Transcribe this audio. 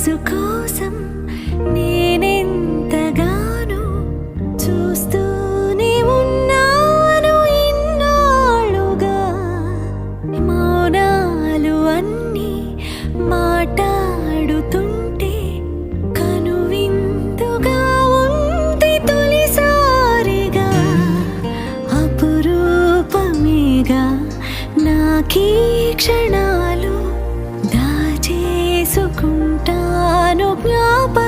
రోజు కోసం నేనెంతగానో చూస్తూనే ఉన్నాను ఇన్నాళ్ళుగా. మౌనాలు అన్నీ మాట్లాడుతుంటే కనువిందుగా ఉంది తొలిసారిగా. అపురూపమేగా నాకీ క్షణాలు, దాచేసుకుంటాను జ్ఞాపకాలుగా.